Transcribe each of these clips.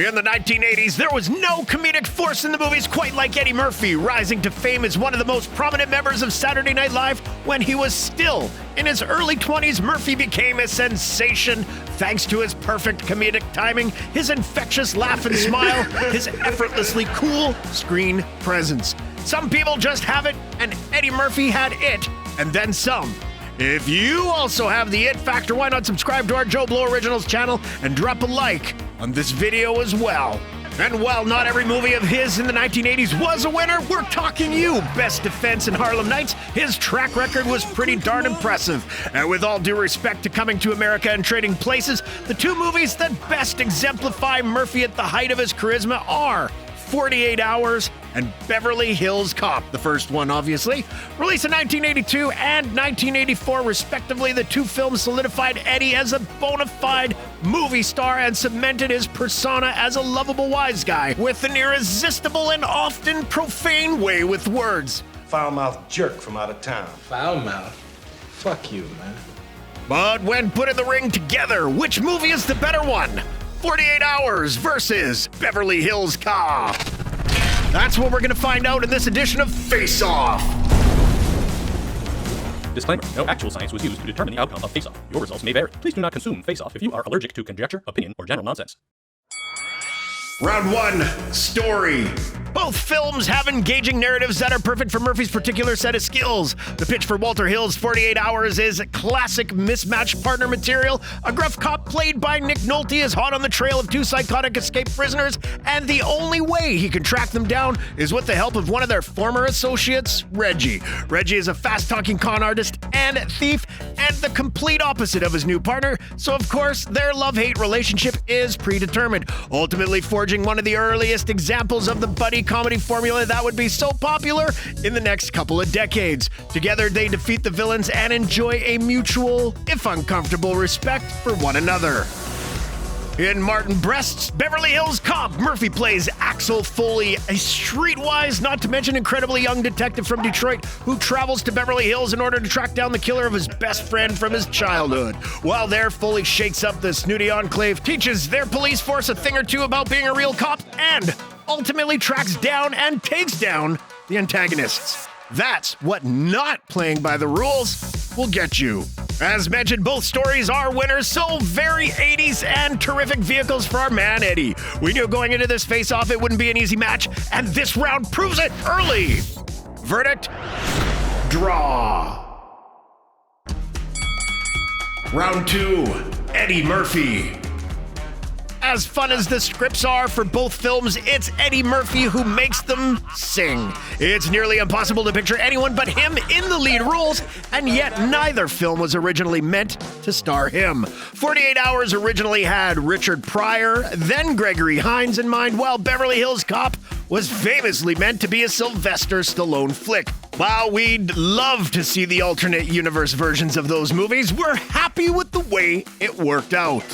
In the 1980s, there was no comedic force in the movies quite like Eddie Murphy, rising to fame as one of the most prominent members of Saturday Night Live. When he was still in his early 20s, Murphy became a sensation thanks to his perfect comedic timing, his infectious laugh and smile, his effortlessly cool screen presence. Some people just have it, and Eddie Murphy had it, and then some. If you also have the it factor, why not subscribe to our JoBlo Originals channel and drop a like on this video as well. And while not every movie of his in the 1980s was a winner, we're talking you, Best Defense and Harlem Nights. His track record was pretty darn impressive. And with all due respect to Coming to America and Trading Places, the two movies that best exemplify Murphy at the height of his charisma are 48 Hours and Beverly Hills Cop, the first one obviously. Released in 1982 and 1984 respectively, the two films solidified Eddie as a bona fide movie star and cemented his persona as a lovable wise guy with an irresistible and often profane way with words. Foul-mouthed jerk from out of town. Foul-mouthed? Fuck you, man. But when put in the ring together, which movie is the better one? 48 Hours versus Beverly Hills Cop. That's what we're going to find out in this edition of Face Off. Disclaimer, no actual science was used to determine the outcome of Face Off. Your results may vary. Please do not consume Face Off if you are allergic to conjecture, opinion, or general nonsense. Round one, story. Both films have engaging narratives that are perfect for Murphy's particular set of skills. The pitch for Walter Hill's 48 Hours is classic mismatched partner material. A gruff cop played by Nick Nolte is hot on the trail of two psychotic escaped prisoners, and the only way he can track them down is with the help of one of their former associates, Reggie. Reggie is a fast-talking con artist and thief, and the complete opposite of his new partner, so of course their love-hate relationship is predetermined, ultimately forging one of the earliest examples of the buddy comedy formula that would be so popular in the next couple of decades. Together, they defeat the villains and enjoy a mutual, if uncomfortable, respect for one another. In Martin Brest's Beverly Hills Cop, Murphy plays Axel Foley, a streetwise, not to mention incredibly young detective from Detroit who travels to Beverly Hills in order to track down the killer of his best friend from his childhood. While there, Foley shakes up the snooty enclave, teaches their police force a thing or two about being a real cop, and ultimately tracks down and takes down the antagonists. That's what not playing by the rules will get you. As mentioned, both stories are winners, so very 80s and terrific vehicles for our man Eddie. We knew going into this face-off it wouldn't be an easy match, and this round proves it early. Verdict: draw. Round two, Eddie Murphy. As fun as the scripts are for both films, it's Eddie Murphy who makes them sing. It's nearly impossible to picture anyone but him in the lead roles, and yet neither film was originally meant to star him. 48 Hours originally had Richard Pryor, then Gregory Hines in mind, while Beverly Hills Cop was famously meant to be a Sylvester Stallone flick. While we'd love to see the alternate universe versions of those movies, we're happy with the way it worked out.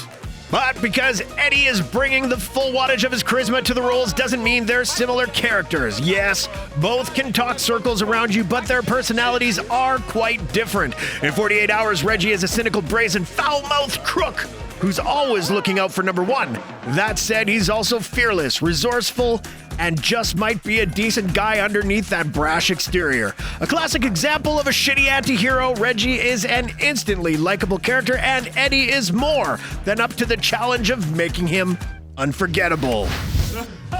But because Eddie is bringing the full wattage of his charisma to the roles doesn't mean they're similar characters. Yes, both can talk circles around you, but their personalities are quite different. In 48 Hours, Reggie is a cynical, brazen, foul-mouthed crook who's always looking out for number one. That said, he's also fearless, resourceful, and just might be a decent guy underneath that brash exterior. A classic example of a shitty anti-hero, Reggie is an instantly likable character, and Eddie is more than up to the challenge of making him unforgettable.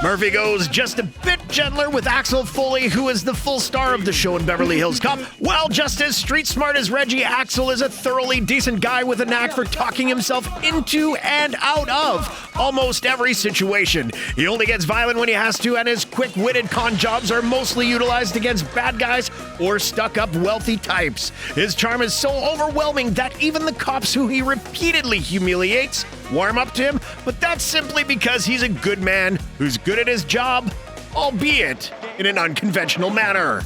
Murphy goes just a bit gentler with Axel Foley, who is the full star of the show in Beverly Hills Cop. While just as street smart as Reggie, Axel is a thoroughly decent guy with a knack for talking himself into and out of almost every situation. He only gets violent when he has to, and his quick-witted con jobs are mostly utilized against bad guys or stuck-up wealthy types. His charm is so overwhelming that even the cops who he repeatedly humiliates warm up to him, but that's simply because he's a good man who's good at his job, albeit in an unconventional manner.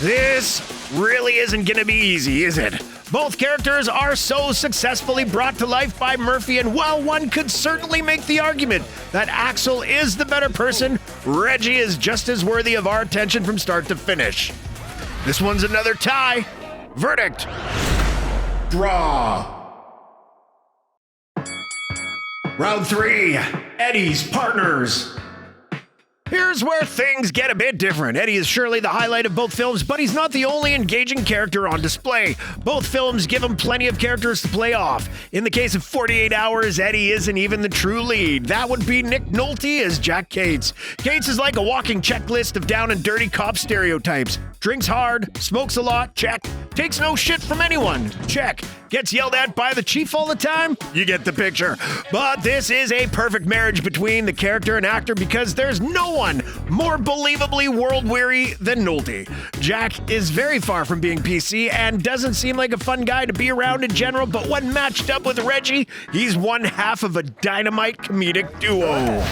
This really isn't gonna be easy, is it? Both characters are so successfully brought to life by Murphy, and while one could certainly make the argument that Axel is the better person, Reggie is just as worthy of our attention from start to finish. This one's another tie. Verdict: draw. Round 3, Eddie's partners. Here's where things get a bit different. Eddie is surely the highlight of both films, but he's not the only engaging character on display. Both films give him plenty of characters to play off. In the case of 48 Hours, Eddie isn't even the true lead. That would be Nick Nolte as Jack Cates. Cates is like a walking checklist of down and dirty cop stereotypes. Drinks hard, smokes a lot, check. Takes no shit from anyone, check. Gets yelled at by the chief all the time? You get the picture. But this is a perfect marriage between the character and actor because there's no one more believably world-weary than Nolte. Jack is very far from being PC and doesn't seem like a fun guy to be around in general, but when matched up with Reggie, he's one half of a dynamite comedic duo.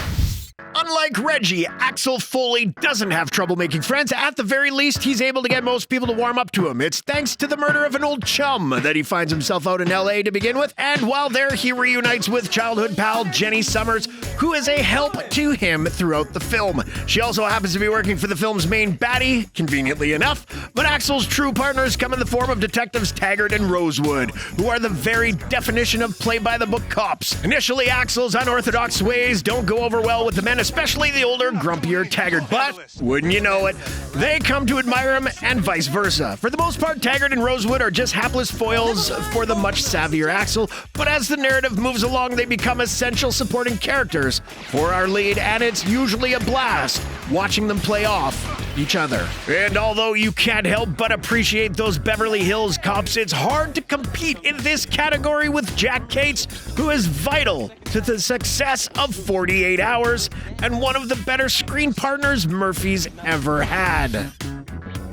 Unlike Reggie, Axel Foley doesn't have trouble making friends. At the very least, he's able to get most people to warm up to him. It's thanks to the murder of an old chum that he finds himself out in LA to begin with. And while there, he reunites with childhood pal Jenny Summers, who is a help to him throughout the film. She also happens to be working for the film's main baddie, conveniently enough. But Axel's true partners come in the form of detectives Taggart and Rosewood, who are the very definition of play-by-the-book cops. Initially, Axel's unorthodox ways don't go over well with the men, especially the older, grumpier Taggart, but wouldn't you know it, they come to admire him and vice versa. For the most part, Taggart and Rosewood are just hapless foils for the much savvier Axel, but as the narrative moves along, they become essential supporting characters for our lead, and it's usually a blast watching them play off each other. And although you can't help but appreciate those Beverly Hills Cops, it's hard to compete in this category with Jack Cates, who is vital to the success of 48 Hours and one of the better screen partners Murphy's ever had.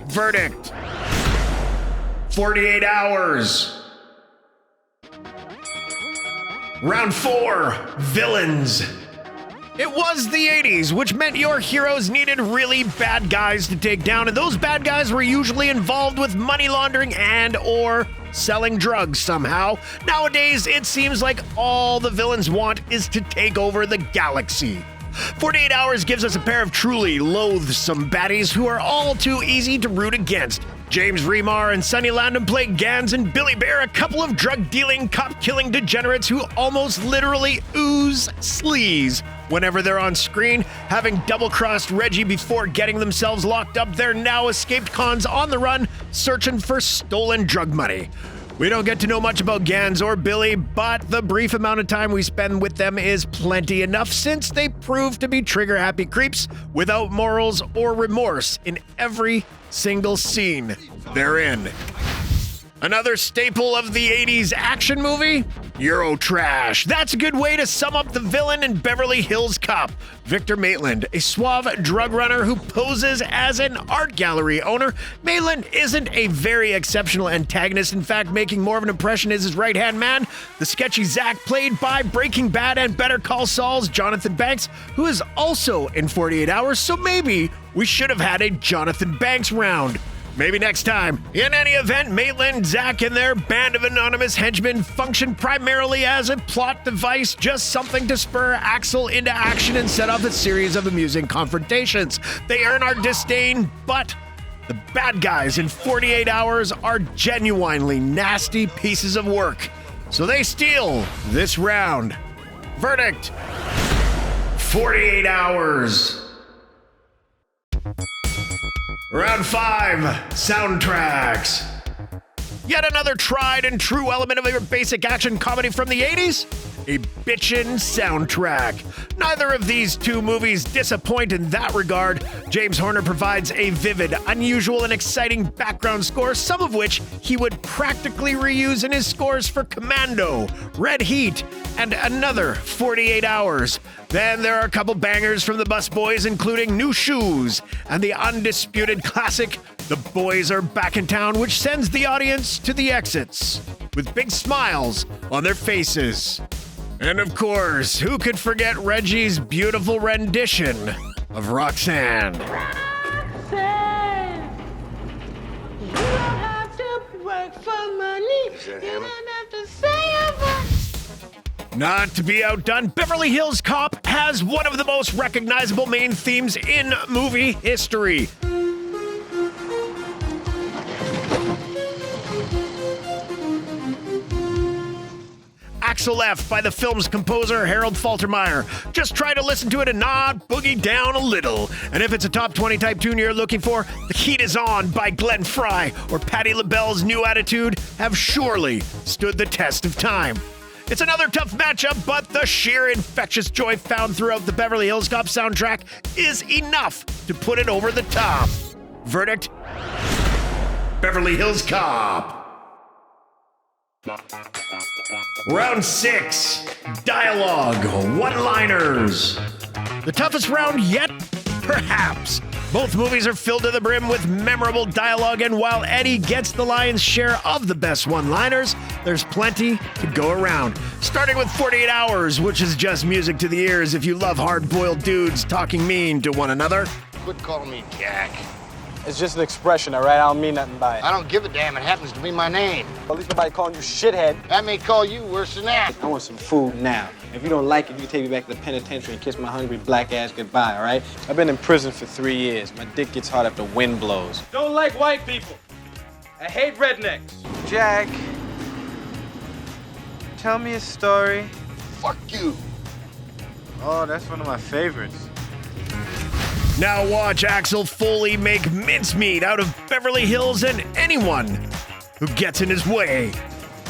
Verdict: 48 Hours. Round 4, Villains. It was the 80s, which meant your heroes needed really bad guys to take down, and those bad guys were usually involved with money laundering and or selling drugs somehow. Nowadays, it seems like all the villains want is to take over the galaxy. 48 Hours gives us a pair of truly loathsome baddies who are all too easy to root against. James Remar and Sonny Landon play Gans and Billy Bear, a couple of drug-dealing, cop-killing degenerates who almost literally ooze sleaze whenever they're on screen. Having double-crossed Reggie before getting themselves locked up, they're now escaped cons on the run, searching for stolen drug money. We don't get to know much about Gans or Billy, but the brief amount of time we spend with them is plenty enough since they prove to be trigger-happy creeps without morals or remorse in every single scene they're in. Another staple of the 80s action movie? Eurotrash. That's a good way to sum up the villain in Beverly Hills Cop. Victor Maitland, a suave drug runner who poses as an art gallery owner. Maitland isn't a very exceptional antagonist. In fact, making more of an impression is his right-hand man, the sketchy Zach, played by Breaking Bad and Better Call Saul's Jonathan Banks, who is also in 48 Hours, so maybe we should have had a Jonathan Banks round. Maybe next time. In any event, Maitland, Zach, and their band of anonymous henchmen function primarily as a plot device, just something to spur Axel into action and set off a series of amusing confrontations. They earn our disdain, but the bad guys in 48 Hours are genuinely nasty pieces of work. So they steal this round. Verdict: 48 Hours. Round 5, Soundtracks. Yet another tried and true element of a basic action comedy from the 80s? A bitchin' soundtrack. Neither of these two movies disappoint in that regard. James Horner provides a vivid, unusual, and exciting background score, some of which he would practically reuse in his scores for Commando, Red Heat, and another 48 Hours. Then there are a couple bangers from the Busboys, including New Shoes and the undisputed classic The Boys Are Back in Town, which sends the audience to the exits with big smiles on their faces. And of course, who could forget Reggie's beautiful rendition of Roxanne? Roxanne, you don't have to work for money. You don't have to say a word. Not to be outdone, Beverly Hills Cop has one of the most recognizable main themes in movie history. Axel F by the film's composer Harold Faltermeyer. Just try to listen to it and nod, boogie down a little. And if it's a top 20 type tune you're looking for, The Heat Is On by Glenn Frey or Patti LaBelle's New Attitude have surely stood the test of time. It's another tough matchup, but the sheer infectious joy found throughout the Beverly Hills Cop soundtrack is enough to put it over the top. Verdict? Beverly Hills Cop. Round 6. Dialogue. One-liners. The toughest round yet? Perhaps. Both movies are filled to the brim with memorable dialogue, and while Eddie gets the lion's share of the best one-liners, there's plenty to go around. Starting with 48 Hours, which is just music to the ears if you love hard-boiled dudes talking mean to one another. Quit calling me Jack. It's just an expression, all right? I don't mean nothing by it. I don't give a damn. It happens to be my name. At least nobody calling you shithead. I may call you worse than that. I want some food now. If you don't like it, you can take me back to the penitentiary and kiss my hungry black ass goodbye, all right? I've been in prison for 3 years. My dick gets hard after wind blows. Don't like white people. I hate rednecks. Jack, tell me a story. Fuck you. Oh, that's one of my favorites. Now watch Axel Foley make mincemeat out of Beverly Hills and anyone who gets in his way.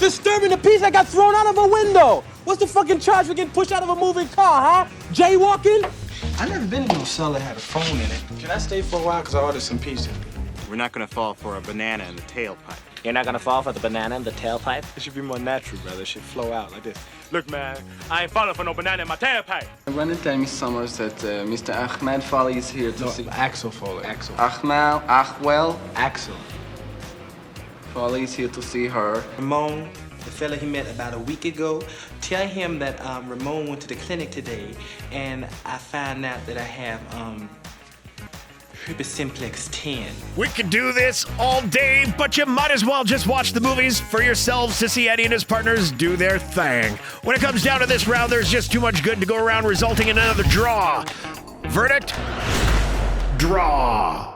Disturbing the peace, I got thrown out of a window. What's the fucking charge for getting pushed out of a moving car, huh? Jaywalking? I never been in no cell that had a phone in it. Can I stay for a while? Because I ordered some pizza. We're not gonna fall for a banana in the tailpipe. You're not gonna fall for the banana in the tailpipe? It should be more natural, brother. It should flow out like this. Look, man, I ain't falling for no banana in my tailpipe. Brandon tell me Summers that Mr. Ahmed Foley is here to see. Axel Foley. Axel. Axel. Foley is here to see her. Ramon, the fella he met about a week ago, tell him that Ramon went to the clinic today and I found out that I have herpes simplex 10. We could do this all day, but you might as well just watch the movies for yourselves to see Eddie and his partners do their thing. When it comes down to this round, there's just too much good to go around, resulting in another draw. Verdict? Draw.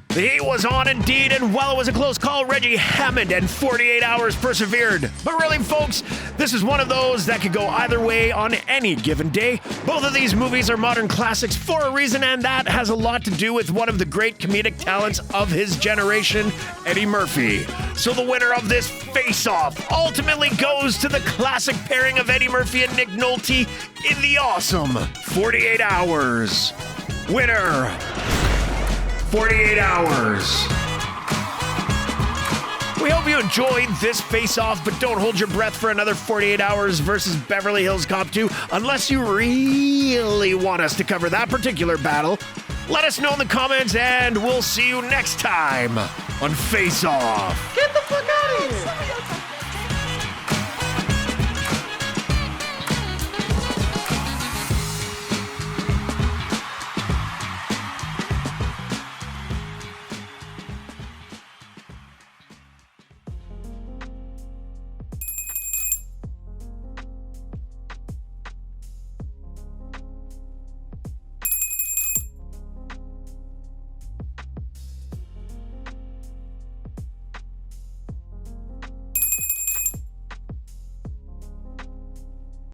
The heat was on indeed, and while it was a close call, Reggie Hammond and 48 Hours persevered. But really, folks, this is one of those that could go either way on any given day. Both of these movies are modern classics for a reason, and that has a lot to do with one of the great comedic talents of his generation, Eddie Murphy. So the winner of this face-off ultimately goes to the classic pairing of Eddie Murphy and Nick Nolte in the awesome 48 Hours. Winner, 48 Hours. We hope you enjoyed this face-off, but don't hold your breath for another 48 Hours versus Beverly Hills Cop 2 unless you really want us to cover that particular battle. Let us know in the comments, and we'll see you next time on Face Off. Get the fuck out of here!